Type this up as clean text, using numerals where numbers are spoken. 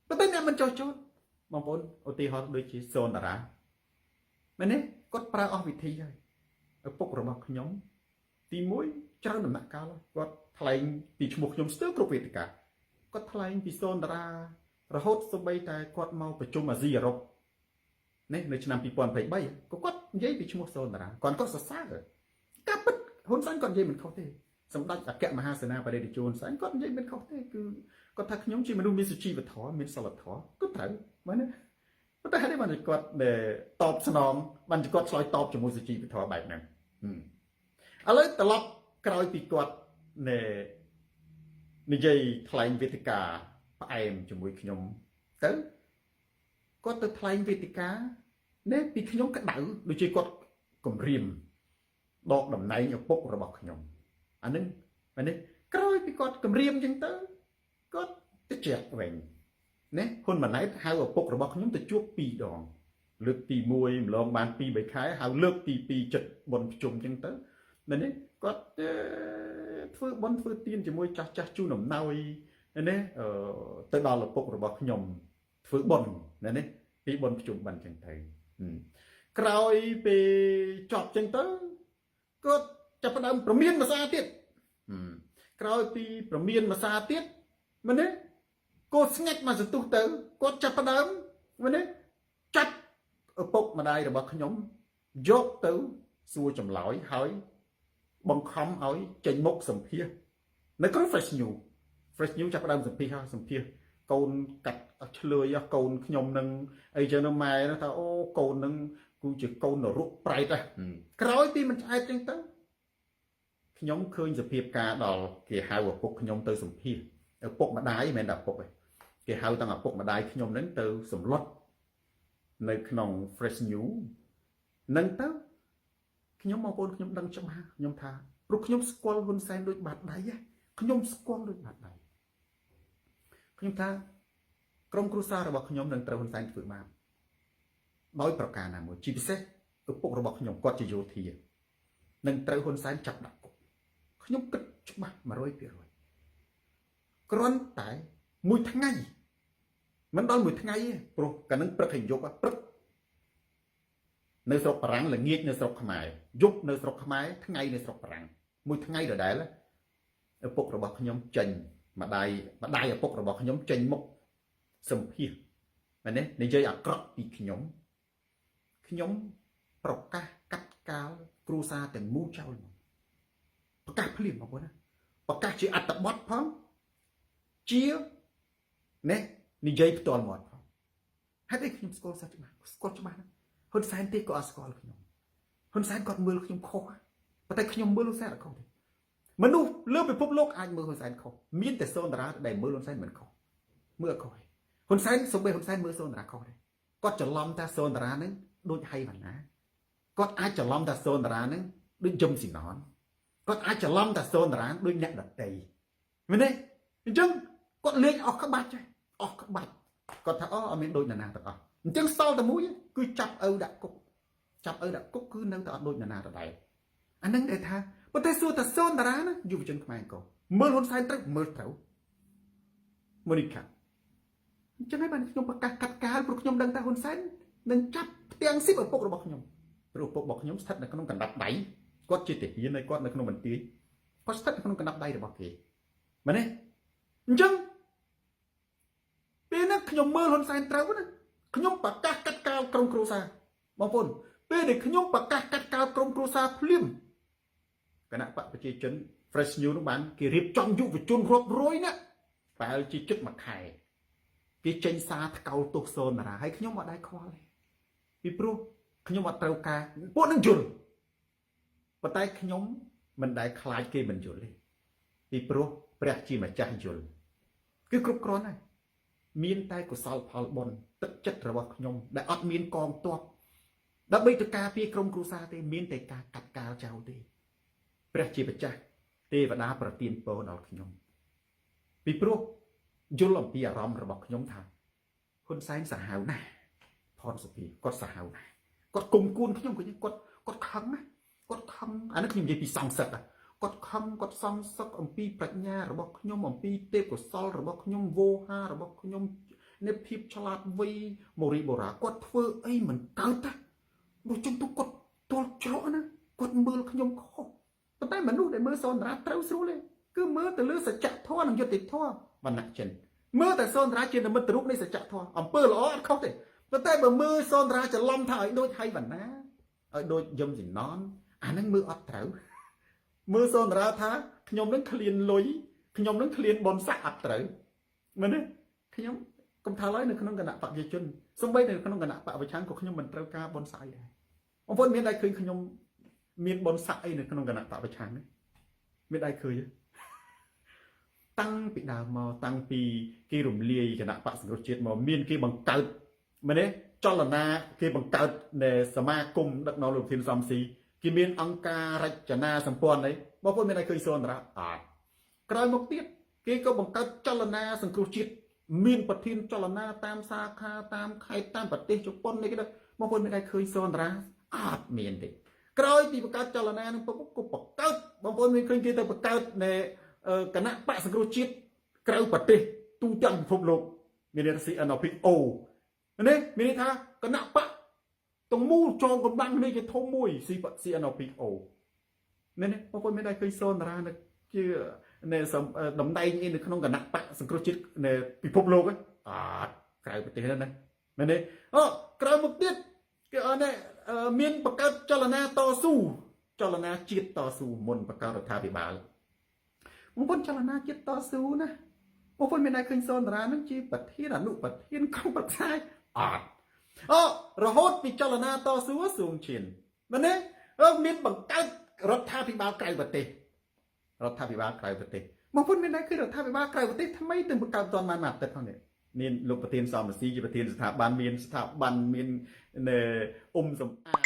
ប៉ុន្តែអ្នកមិនចោះចូលបងប្អូនឧទាហរណ៍ដូចជាសូនតារាមែនទេគាត់ប្រើអស់វិធីហើយឪពុករបស់ខ្ញុំទី1ច្រើនដំណាក់កាលគាត់ថ្លែងពីឈ្មោះខ្ញុំស្ទើរគ្រប់វេទិកាគាត់ថ្លែងពីសូនតារារហូតសូម្បីតែគាត់មកប្រជុំអាស៊ីអឺរ៉ុបនេះនៅឆ្នាំ2023ក៏គាត់និយាយពីឈ្មោះសូនតារាគាត់សរសើរការពិតហ៊ុនសែនគាត់និយាយមិនខុសទេសម្ដេចអគ្គមហាសេនាបតីតេជោហ៊ុនសែនគាត់និយាយមិនខុសទេគឺគាត់ថាខ្ញុំជាមនុស្សមានសុជីវធម៌មានសិលធម៌ក៏ត្រូវមែនទេប៉ុន្តែហេតុអីបានគាត់តបស្នងបានគាត់ឆ្លើយតបជាមួយសុជីវធម៌បែបហ្នឹងឥឡូវត្រឡប់ក្រោយពីគាត់និយាយថ្លែងវេទិកាផ្អែមជាមួយខ្ញុំទៅគាត់ទៅថ្លែងវេទិកាពីខ្ញុំក្តៅដូចជាគាត់គំរាមដកតំណែងឪពុករបស់ខ្ញុំអានឹងមែនទេក្រោយពីគាត់គំរាមអញ្ចឹងទៅគាត់ទៅជែកវិញណាហ៊ុនម៉ាណែតហៅឪពុករបស់ខ្ញុំទៅជួប2ដងលើកទី1ម្លងបាន2-3ខែហៅលើកទី2ចិត្តបុណ្យប្រជុំអញ្ចឹងទៅមែនទេគាត់ធ្វើបុណ្យធ្វើទានជាមួយចាស់ចាស់ជូនអំណោយណាទៅដល់ឪពុករបស់ខ្ញុំធ្វើបុណ្យណាពីបុណ្យប្រជុំបានអញ្ចឹងទៅក្រោយពេលចប់អញ្ចឹងទៅគាត់ចាប់ផ្ដើមប្រមានភាសាទៀតក្រោយពីប្រមានភាសាទៀតមែនទេគាត់ស្ងាច់មកសន្ទុះទៅគាត់ចាប់ផ្ដើមមែនទេចាត់ឪពុកម្ដាយរបស់ខ្ញុំយកទៅសួរចម្លើយហើយបង្ខំឲ្យចេញមុខសម្ភាសនៅក្នុង Fresh News ចាប់ផ្ដើមសម្ភាសហើយសម្ភាសកូនកាត់ឆ្លើយកូនខ្ញុំនឹងអីចឹងនៅម៉ែថាអូកូននឹងគឺជាកូននរកប្រែតក្រោយពីមិនឆ្អែតចឹងទៅខ្ញុំឃើញសភាពការដល់គេហៅឪពុកខ្ញុំទៅសម្ភាសឪពុកម្ដាយមិនមែនតែឪពុកទេគេហៅទាំងឪពុកម្ដាយខ្ញុំនឹងទៅសម្លុតនៅក្នុង Fresh News នឹងទៅខ្ញុំបងប្អូនខ្ញុំដឹងច្បាស់ខ្ញុំថាព្រោះខ្ញុំស្គាល់ហ៊ុនសែនដូចបាត់ដៃខ្ញុំស្គាល់ដូចបាត់ដៃខ្ញុំថាក្រុមគ្រួសាររបស់ខ្ញុំនឹងត្រូវហ៊ុនសែនធ្វើបាបដោយប្រការណាមួយជាពិសេសឪពុករបស់ខ្ញុំគាត់ជាយោធានឹងត្រូវហ៊ុនសែនចាប់ដាក់គុកខ្ញុំគិតច្បាស់ 100% គ្រាន់តែមួយថ្ងៃមិនដល់មួយថ្ងៃទេព្រោះកាលនឹងព្រឹកហើយយប់ព្រឹកនៅស្រុកបារាំងល្ងាចនៅស្រុកខ្មែរយប់នៅស្រុកខ្មែរថ្ងៃនៅស្រុកបារាំងមួយថ្ងៃដដែលឪពុករបស់ខ្ញុំចេញម្ដាយឪពុករបស់ខ្ញុំចេញមុខសម្ភាសមែនទេនិយាយអាក្រក់ពីខ្ញុំប្រកាសកាត់កាលគ្រួសារទាំងមូលចោលប្រកាសភ្លាមបងប្អូនណាប្រកាសជាអត្តបទផងជានិយាយផ្ទាល់មាត់ផងហេតុអីខ្ញុំស្គាល់ច្បាស់ណាហ៊ុនសែនទេក៏អត់ស្គាល់ខ្ញុំហ៊ុនសែនគាត់មើលខ្ញុំខុសប៉ុន្តែខ្ញុំមើលហ៊ុនសែនអត់ខុសទេមនុស្សលើពិភពលោកអាចមើលហ៊ុនសែនខុសមានតែសូនតារាដែលមើលហ៊ុនសែនមិនខុសមើលអត់ខុសទេហ៊ុនសែនសូម្បីហ៊ុនសែនមើលសូនតារាខុសទេគាត់ច្រឡំថាសូនតារានឹងដូចហៃវណ្ណាគាត់អាចច្រឡំថាសូនតារានឹងដូចយឹមស៊ីណនគាត់អាចច្រឡំថាសូនតារាដូចអ្នកដតីមែនទេអញ្ចឹងគាត់លេងអស់ក្បាច់គាត់ថាអត់មានដូចណាទាំងអស់អញ្ចឹងសល់តែមួយគឺចាប់ឪដាក់គុកគឺនៅតែអត់ដូចណាដដែលអានឹងដែលថាប៉ុន្តែសួរថាសូនតារាណាយុវជនខ្មែរអង្គមើលហ៊ុនសែនត្រូវមើលត្រូវមូនីកាអញ្ចឹងហើយបានខ្ញុំប្រកាសកាត់កាលព្រោះខ្ញុំដឹងថាហ៊ុនសែននឹងចាប់ផ្ទាំងស៊ីបឪពុករបស់ខ្ញុំព្រោះឪពុករបស់ខ្ញុំស្ថិតនៅក្នុងកណ្ដាប់ដៃគាត់ជាទាហានហើយគាត់នៅក្នុងមន្ទីរគាត់ស្ថិតនៅក្នុងកណ្ដាប់ដៃរបស់គេមែនទេអញ្ចឹងពេលហ្នឹងខ្ញុំមើលហ៊ុនសែនត្រូវណាខ្ញុំប្រកាសកាត់កាលក្រុមគ្រួសារបងប្អូនពេលដែលខ្ញុំប្រកាសកាត់កាលក្រុមគ្រួសារភ្លាមគណៈបកប្រជាជន Fresh News នោះបានគេរៀបចំយុវជនរាប់រយនាក់ប្រហែលជាជិត1ខែគេចេញសារថ្កោលទោសសូនតារាហើយខ្ញុំអត់ដែរខ្វល់ទេពីព្រោះខ្ញុំអត់ត្រូវការពួកនឹងយល់ប៉ុន្តែខ្ញុំមិនដែលខ្លាចគេមិនយល់ទេពីព្រោះព្រះជាម្ចាស់យល់គឺគ្រប់គ្រាន់ហើយមានតែកុសលផលបុណ្យទឹកចិត្តរបស់ខ្ញុំដែលអត់មានកងទ័ពដើម្បីទៅការពារក្រុមគ្រួសារទេមានតែការកាត់កាលចោលទេព្រះជាម្ចាស់ទេវតាប្រទានពរដល់ខ្ញុំពីព្រោះយល់អំពីអារម្មណ៍របស់ខ្ញុំថាហ៊ុនសែនសាហាវណាស់ផនសុភីគាត់សាហាវណាស់គាត់គុំគួនខ្ញុំគាត់ខឹងណាគាត់ខឹងអានេះខ្ញុំនិយាយពីសង្សឹកគាត់ខឹងគាត់សង្សឹកអំពីប្រាជ្ញារបស់ខ្ញុំអំពីទេពកោសលរបស់ខ្ញុំវោហារបស់ខ្ញុំ នេះភាពឆ្លាតវៃមូរីបូរ៉ាគាត់ធ្វើអីមិនកើតទេដូចចឹងទៅគាត់ទល់ច្រកណាគាត់មើលខ្ញុំខុសប៉ុន្តែមនុស្សដែលមើលសនរាត្រូវស្រួលទេគឺមើលទៅលើសច្ចធម៌និងយុត្តិធម៌វណ្ណៈចិនមើលតែសនរាជានិមិត្តរូបនៃសច្ចធម៌អំពើល្អអត់ខុសទេប៉ុន្តែបើមើលសនរាច្រឡំថាឲ្យដូចហៃវណ្ណាឲ្យដូចយឹមស៊ីណនអាហ្នឹងមើលអត់ត្រូវមើលសនរាថាខ្ញុំនឹងឃ្លានលុយខ្ញុំនឹងឃ្លានបនស័កអត់ត្រូវមែនទេខ្ញុំកុំថាឡើយនៅក្នុងគណៈបព្វជិជនសូម្បីនៅក្នុងគណៈបព្វប្រឆាំងក៏ខ្ញុំមិនត្រូវការបនស័កដែរបងប្អូនមានតែឃើញខ្ញុំមានបនស័កអីនៅក្នុងគណៈបព្វប្រឆាំងនេះមានតែឃើញតាំងពីដើមមកតាំងពីគេរំលាយគណៈបក្សសង្គ្រោះជាតិមកមានគេបង្កើតមែនទេចលនាគេបង្កើតនៃសមាគមដឹកនាំលោកធានសំស៊ីគេមានអង្គការរចនាសម្ព័ន្ធអីបងប្អូនមានតែឃើញសនរាអត់ក្រោយមកទៀតគេក៏បង្កើតចលនាសង្គ្រោះជាតិមានប្រធានចលនាតាមសាខាតាមខេត្តតាមប្រទេសជប៉ុននេះគេបងប្អូនមានតែឃើញសនរាអត់មានទេក្រោយពីបង្កើតចលនានឹងក៏បង្កើតបងប្អូនមានឃើញគេទៅបង្កើតនៃគណៈបក្សសង្គ្រោះជាតិក្រៅប្រទេសទូទាំងពិភពលោកមានន័យថា CNPO នេះមានន័យថាគណៈបក្សទាំងមូលចងកម្លាំងនេះជាធំមួយ CNPO នេះបងប្អូនមានតែឃើញសនរានៅជានៅតំណែងអីនៅក្នុងគណៈបក្សសង្គ្រោះជាតិនៅពិភពលោកអត់ក្រៅប្រទេសហ្នឹងណាមែនទេអូក្រៅមកទៀតគេអត់មានបង្កើតចលនាតស៊ូចលនាជាតិតស៊ូមុនបង្កើតរដ្ឋាភិបាលបងប្អូនចលនាជាតិតស៊ូណាបងប្អូនមានតែឃើញសនរានឹងជាប្រធានអនុប្រធានក្រុមប្រឹក្សាអត់អូរហូតពីចលនាតស៊ូសួងឈៀនមែនទេមានបង្កើតរដ្ឋាភិបាលក្រៅប្រទេសរដ្ឋាភិបាលក្រៅប្រទេសបងប្អូនមានតែឃើញរដ្ឋាភិបាលក្រៅប្រទេសថ្មីទៅបង្កើតតនបានមួយអាទិត្យផងនេះមានលោកប្រធានសំរស៊ីជាប្រធានស្ថាប័នមានស្ថាប័នមានសំអាត